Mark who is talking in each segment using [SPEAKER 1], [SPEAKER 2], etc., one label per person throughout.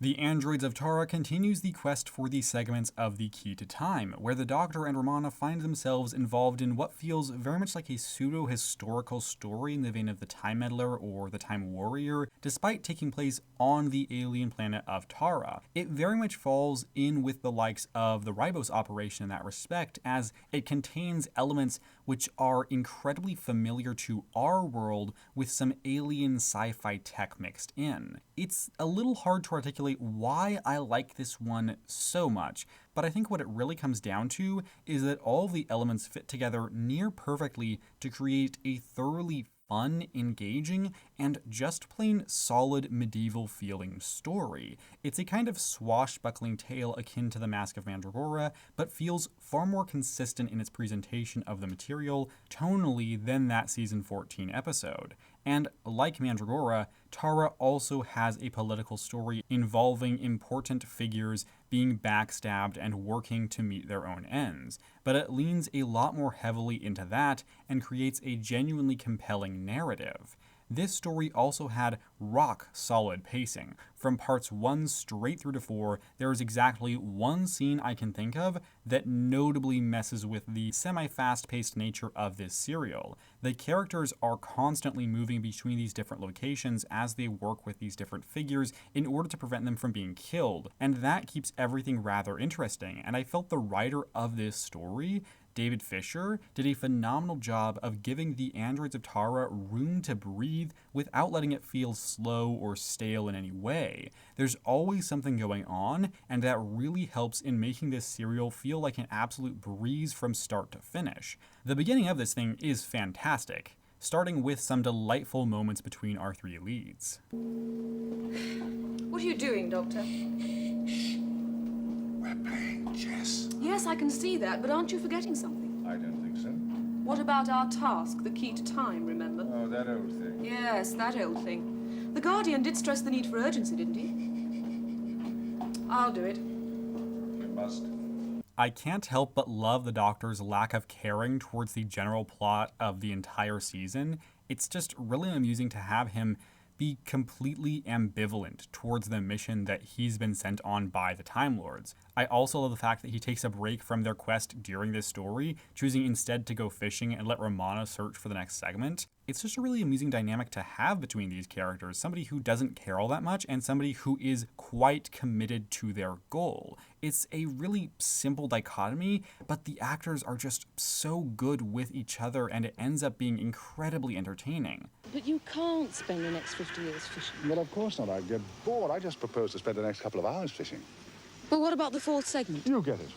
[SPEAKER 1] The Androids of Tara continues the quest for the segments of the Key to Time, where the Doctor and Romana find themselves involved in what feels very much like a pseudo-historical story in the vein of the Time Meddler or the Time Warrior, despite taking place on the alien planet of Tara. It very much falls in with the likes of the Ribos operation in that respect, as it contains elements which are incredibly familiar to our world with some alien sci-fi tech mixed in. It's a little hard to articulate why I like this one so much, but I think what it really comes down to is that all of the elements fit together near perfectly to create a thoroughly fun, engaging, and just plain solid medieval feeling story. It's a kind of swashbuckling tale akin to The Mask of Mandragora, but feels far more consistent in its presentation of the material tonally than that season 14 episode. And like Mandragora, Tara also has a political story involving important figures being backstabbed and working to meet their own ends, but it leans a lot more heavily into that and creates a genuinely compelling narrative. This story also had rock solid pacing. From parts 1 straight through to 4, there is exactly one scene I can think of that notably messes with the semi-fast paced nature of this serial. The characters are constantly moving between these different locations as they work with these different figures in order to prevent them from being killed, and that keeps everything rather interesting, and I felt the writer of this story, David Fisher, did a phenomenal job of giving the Androids of Tara room to breathe without letting it feel slow or stale in any way. There's always something going on, and that really helps in making this serial feel like an absolute breeze from start to finish. The beginning of this thing is fantastic, starting with some delightful moments between our three leads.
[SPEAKER 2] What are you doing, Doctor?
[SPEAKER 3] We're playing chess.
[SPEAKER 2] Yes, I can see that, but aren't you forgetting something?
[SPEAKER 3] I don't think so.
[SPEAKER 2] What about our task, the key to time, remember?
[SPEAKER 3] Oh, that old thing.
[SPEAKER 2] Yes, that old thing. The Guardian did stress the need for urgency, didn't he? I'll do it.
[SPEAKER 3] You must.
[SPEAKER 1] I can't help but love the Doctor's lack of caring towards the general plot of the entire season. It's just really amusing to have him be completely ambivalent towards the mission that he's been sent on by the Time Lords. I also love the fact that he takes a break from their quest during this story, choosing instead to go fishing and let Romana search for the next segment. It's just a really amusing dynamic to have between these characters, somebody who doesn't care all that much and somebody who is quite committed to their goal. It's a really simple dichotomy, but the actors are just so good with each other and it ends up being incredibly entertaining.
[SPEAKER 4] But you can't spend the next 50 years fishing.
[SPEAKER 3] Well, of course not. I'd get bored. I just propose to spend the next couple of hours fishing.
[SPEAKER 4] But what about the fourth segment?
[SPEAKER 3] You get it.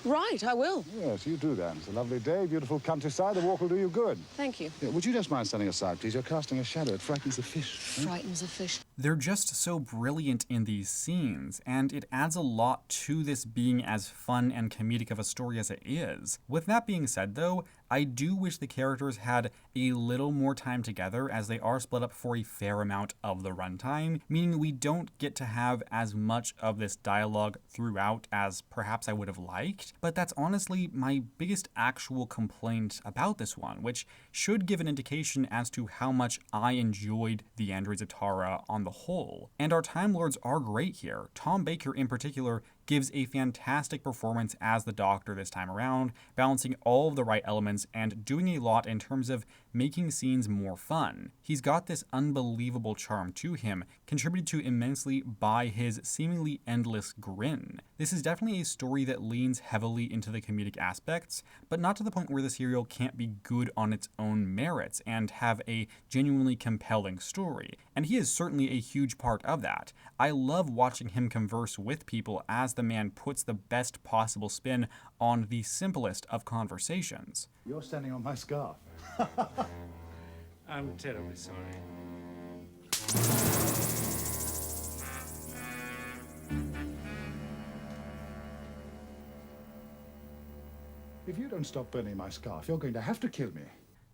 [SPEAKER 4] Right, I will.
[SPEAKER 3] Yes, you do that. It's a lovely day, beautiful countryside. The walk will do you good.
[SPEAKER 4] Thank you.
[SPEAKER 3] Yeah, would you just mind standing aside, please? You're casting a shadow. It frightens the fish.
[SPEAKER 4] Frightens a fish.
[SPEAKER 1] They're just so brilliant in these scenes, and it adds a lot to this being as fun and comedic of a story as it is. With that being said, though, I do wish the characters had a little more time together, as they are split up for a fair amount of the runtime, meaning we don't get to have as much of this dialogue throughout as perhaps I would have liked. But that's honestly my biggest actual complaint about this one, which should give an indication as to how much I enjoyed the Androids of Tara on the whole. And our Time Lords are great here. Tom Baker in particular gives a fantastic performance as the Doctor this time around, balancing all of the right elements and doing a lot in terms of making scenes more fun. He's got this unbelievable charm to him, contributed to immensely by his seemingly endless grin. This is definitely a story that leans heavily into the comedic aspects, but not to the point where the serial can't be good on its own merits and have a genuinely compelling story. And he is certainly a huge part of that. I love watching him converse with people as the man puts the best possible spin on the simplest of conversations.
[SPEAKER 3] You're standing on my scarf.
[SPEAKER 5] I'm terribly sorry.
[SPEAKER 3] If you don't stop burning my scarf, you're going to have to kill me.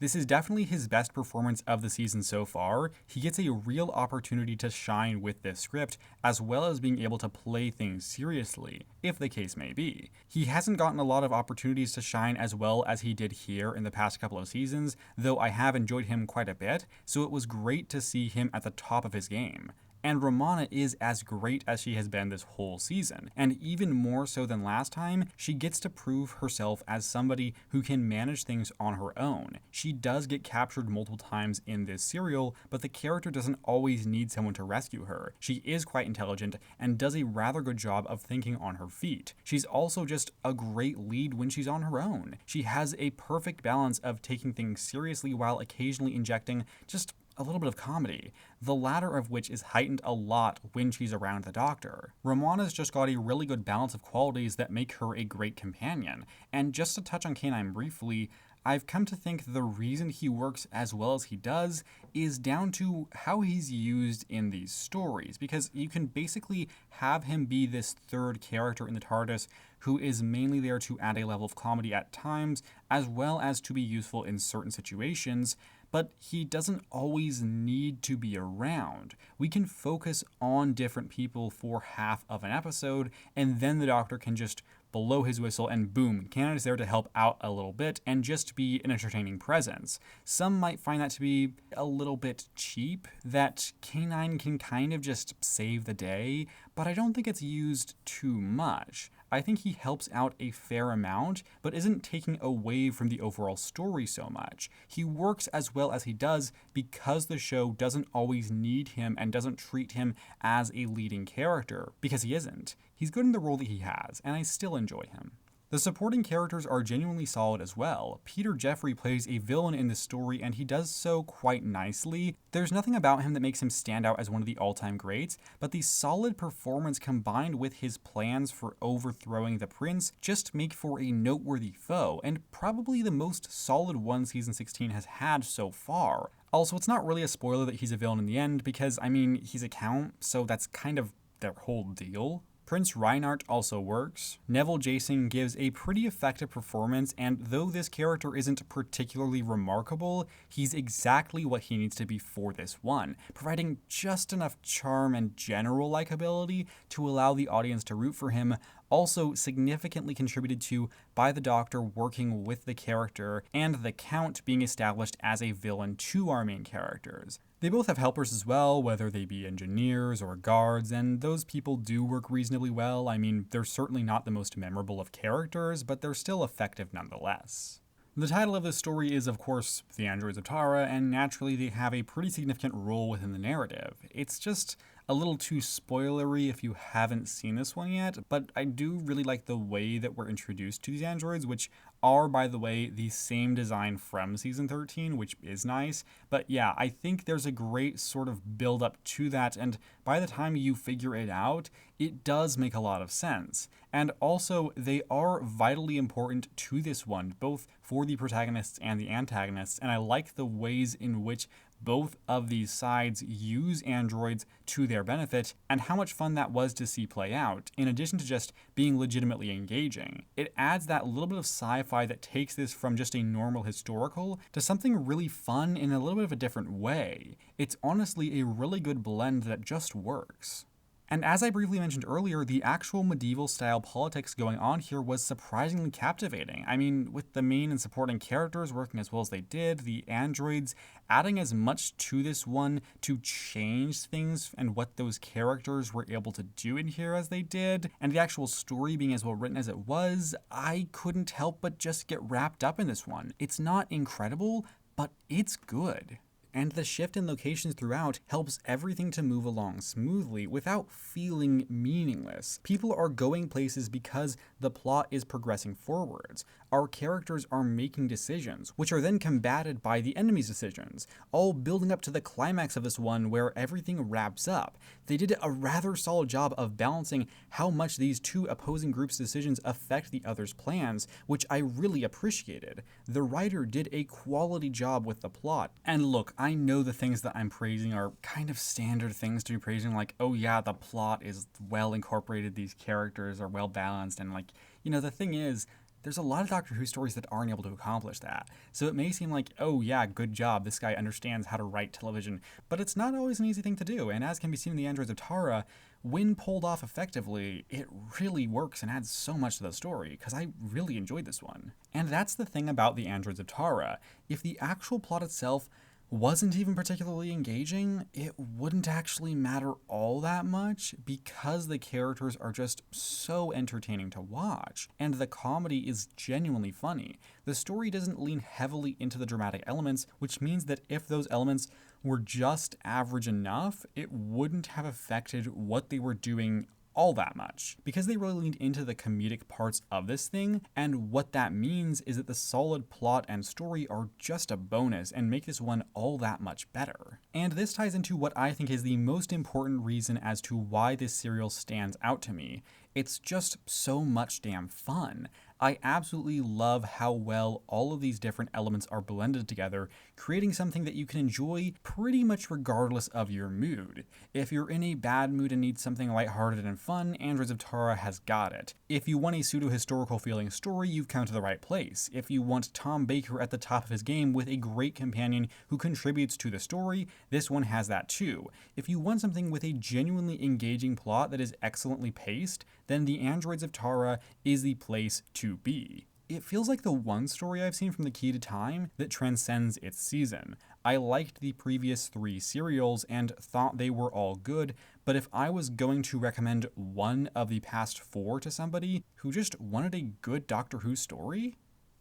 [SPEAKER 1] This is definitely his best performance of the season so far. He gets a real opportunity to shine with this script, as well as being able to play things seriously, if the case may be. He hasn't gotten a lot of opportunities to shine as well as he did here in the past couple of seasons, though I have enjoyed him quite a bit, so it was great to see him at the top of his game. and Romana is as great as she has been this whole season. And even more so than last time, she gets to prove herself as somebody who can manage things on her own. She does get captured multiple times in this serial, but the character doesn't always need someone to rescue her. She is quite intelligent and does a rather good job of thinking on her feet. She's also just a great lead when she's on her own. She has a perfect balance of taking things seriously while occasionally injecting just a little bit of comedy, the latter of which is heightened a lot when she's around the Doctor. Romana's just got a really good balance of qualities that make her a great companion, and just to touch on K9 briefly, I've come to think the reason he works as well as he does is down to how he's used in these stories, because you can basically have him be this third character in the TARDIS who is mainly there to add a level of comedy at times, as well as to be useful in certain situations, but he doesn't always need to be around. We can focus on different people for half of an episode, and then the Doctor can just blow his whistle and boom, K9 is there to help out a little bit and just be an entertaining presence. Some might find that to be a little bit cheap, that K9 can kind of just save the day, but I don't think it's used too much. I think he helps out a fair amount, but isn't taking away from the overall story so much. He works as well as he does because the show doesn't always need him and doesn't treat him as a leading character, because he isn't. He's good in the role that he has, and I still enjoy him. The supporting characters are genuinely solid as well. Peter Jeffrey plays a villain in this story, and he does so quite nicely. There's nothing about him that makes him stand out as one of the all-time greats, but the solid performance combined with his plans for overthrowing the Prince just make for a noteworthy foe, and probably the most solid one Season 16 has had so far. Also, it's not really a spoiler that he's a villain in the end, because, I mean, he's a Count, so that's kind of their whole deal. Prince Reinhardt also works. Neville Jason gives a pretty effective performance, and though this character isn't particularly remarkable, he's exactly what he needs to be for this one, providing just enough charm and general likability to allow the audience to root for him, also significantly contributed to by the Doctor working with the character and the Count being established as a villain to our main characters. They both have helpers as well, whether they be engineers or guards, and those people do work reasonably well. I mean, they're certainly not the most memorable of characters, but they're still effective nonetheless. The title of this story is, of course, The Androids of Tara, and naturally they have a pretty significant role within the narrative. It's just a little too spoilery if you haven't seen this one yet, but I do really like the way that we're introduced to these androids, which are, by the way, the same design from Season 13, which is nice. But yeah, I think there's a great sort of build up to that, and by the time you figure it out, it does make a lot of sense. And also, they are vitally important to this one, both for the protagonists and the antagonists, and I like the ways in which both of these sides use androids to their benefit, and how much fun that was to see play out, in addition to just being legitimately engaging. It adds that little bit of sci-fi that takes this from just a normal historical to something really fun in a little bit of a different way. It's honestly a really good blend that just works. And as I briefly mentioned earlier, the actual medieval-style politics going on here was surprisingly captivating. I mean, with the main and supporting characters working as well as they did, the androids adding as much to this one to change things and what those characters were able to do in here as they did, and the actual story being as well written as it was, I couldn't help but just get wrapped up in this one. It's not incredible, but it's good. And the shift in locations throughout helps everything to move along smoothly without feeling meaningless. People are going places because the plot is progressing forwards. Our characters are making decisions, which are then combated by the enemy's decisions, all building up to the climax of this one where everything wraps up. They did a rather solid job of balancing how much these two opposing groups' decisions affect the other's plans, which I really appreciated. The writer did a quality job with the plot. And look, I know the things that I'm praising are kind of standard things to be praising, like, oh yeah, the plot is well incorporated, these characters are well balanced, and like, you know, the thing is, there's a lot of Doctor Who stories that aren't able to accomplish that. So it may seem like, oh yeah, good job, this guy understands how to write television, but it's not always an easy thing to do, and as can be seen in The Androids of Tara, when pulled off effectively, it really works and adds so much to the story, because I really enjoyed this one. And that's the thing about The Androids of Tara. If the actual plot itself wasn't even particularly engaging, it wouldn't actually matter all that much because the characters are just so entertaining to watch, and the comedy is genuinely funny. The story doesn't lean heavily into the dramatic elements, which means that if those elements were just average enough, it wouldn't have affected what they were doing all that much, because they really leaned into the comedic parts of this thing, and what that means is that the solid plot and story are just a bonus and make this one all that much better. And this ties into what I think is the most important reason as to why this serial stands out to me. It's just so much damn fun. I absolutely love how well all of these different elements are blended together, creating something that you can enjoy pretty much regardless of your mood. If you're in a bad mood and need something lighthearted and fun, Androids of Tara has got it. If you want a pseudo-historical feeling story, you've come to the right place. If you want Tom Baker at the top of his game with a great companion who contributes to the story, this one has that too. If you want something with a genuinely engaging plot that is excellently paced, then the Androids of Tara is the place to be. It feels like the one story I've seen from The Key to Time that transcends its season. I liked the previous 3 serials and thought they were all good, but if I was going to recommend one of the past 4 to somebody who just wanted a good Doctor Who story,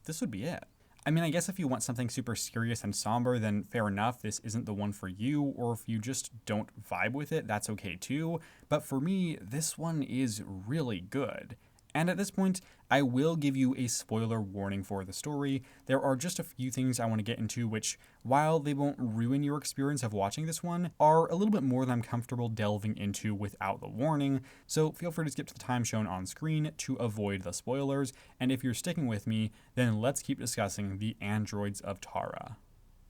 [SPEAKER 1] this would be it. I mean, I guess if you want something super serious and somber, then fair enough, this isn't the one for you, or if you just don't vibe with it, that's okay too. But for me, this one is really good. And at this point, I will give you a spoiler warning for the story. There are just a few things I want to get into which, while they won't ruin your experience of watching this one, are a little bit more than I'm comfortable delving into without the warning, so feel free to skip to the time shown on screen to avoid the spoilers, and if you're sticking with me, then let's keep discussing the Androids of Tara.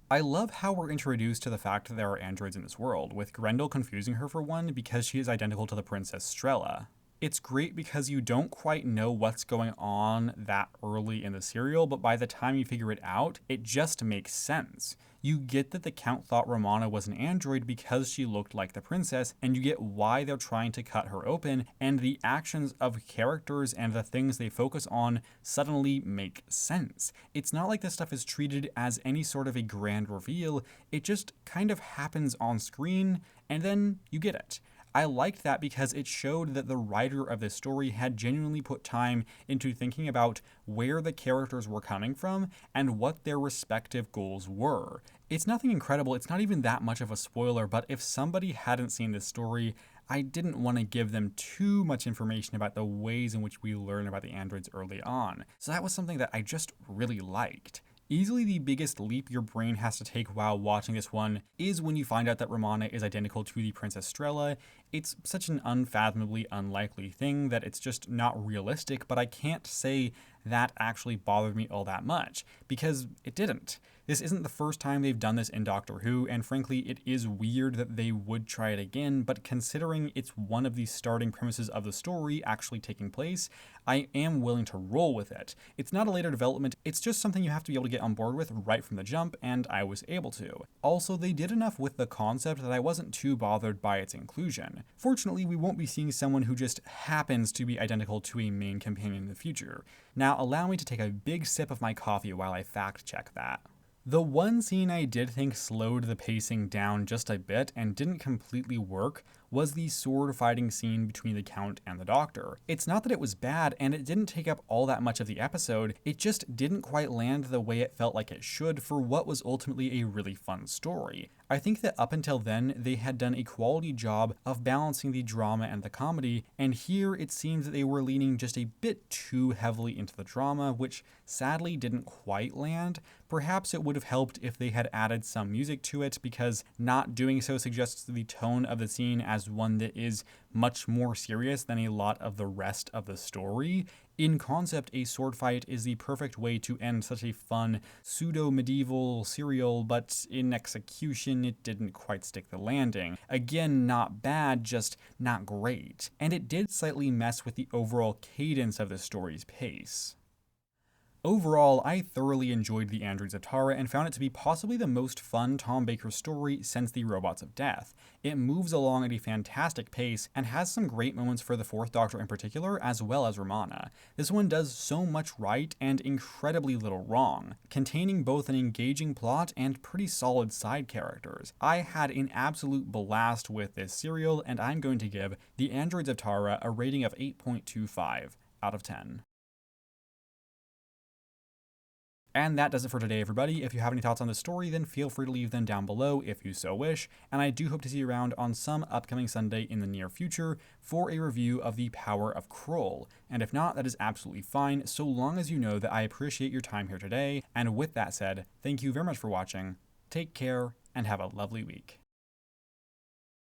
[SPEAKER 1] I love how we're introduced to the fact that there are androids in this world, with Grendel confusing her for one because she is identical to the Princess Strella. It's great because you don't quite know what's going on that early in the serial, but by the time you figure it out, it just makes sense. You get that the Count thought Romana was an android because she looked like the princess, and you get why they're trying to cut her open, and the actions of characters and the things they focus on suddenly make sense. It's not like this stuff is treated as any sort of a grand reveal, it just kind of happens on screen, and then you get it. I liked that because it showed that the writer of this story had genuinely put time into thinking about where the characters were coming from and what their respective goals were. It's nothing incredible, it's not even that much of a spoiler, but if somebody hadn't seen this story, I didn't want to give them too much information about the ways in which we learn about the androids early on. So that was something that I just really liked. Easily the biggest leap your brain has to take while watching this one is when you find out that Romana is identical to the Princess Strella. It's such an unfathomably unlikely thing that it's just not realistic, but I can't say that actually bothered me all that much, because it didn't. This isn't the first time they've done this in Doctor Who, and frankly, it is weird that they would try it again, but considering it's one of the starting premises of the story actually taking place, I am willing to roll with it. It's not a later development, it's just something you have to be able to get on board with right from the jump, and I was able to. Also, they did enough with the concept that I wasn't too bothered by its inclusion. Fortunately, we won't be seeing someone who just happens to be identical to a main companion in the future. Now, allow me to take a big sip of my coffee while I fact check that. The one scene I did think slowed the pacing down just a bit and didn't completely work was the sword fighting scene between the Count and the Doctor. It's not that it was bad, and it didn't take up all that much of the episode, it just didn't quite land the way it felt like it should for what was ultimately a really fun story. I think that up until then, they had done a quality job of balancing the drama and the comedy, and here it seems that they were leaning just a bit too heavily into the drama, which sadly didn't quite land. Perhaps it would have helped if they had added some music to it, because not doing so suggests the tone of the scene as one that is much more serious than a lot of the rest of the story. In concept, a sword fight is the perfect way to end such a fun, pseudo-medieval serial, but in execution, it didn't quite stick the landing. Again, not bad, just not great. And it did slightly mess with the overall cadence of the story's pace. Overall, I thoroughly enjoyed The Androids of Tara and found it to be possibly the most fun Tom Baker story since The Robots of Death. It moves along at a fantastic pace and has some great moments for the Fourth Doctor in particular, as well as Romana. This one does so much right and incredibly little wrong, containing both an engaging plot and pretty solid side characters. I had an absolute blast with this serial, and I'm going to give The Androids of Tara a rating of 8.25 out of 10. And that does it for today, everybody. If you have any thoughts on the story, then feel free to leave them down below if you so wish, and I do hope to see you around on some upcoming Sunday in the near future for a review of The Power of Kroll. And if not, that is absolutely fine, so long as you know that I appreciate your time here today. And with that said, thank you very much for watching, take care, and have a lovely week.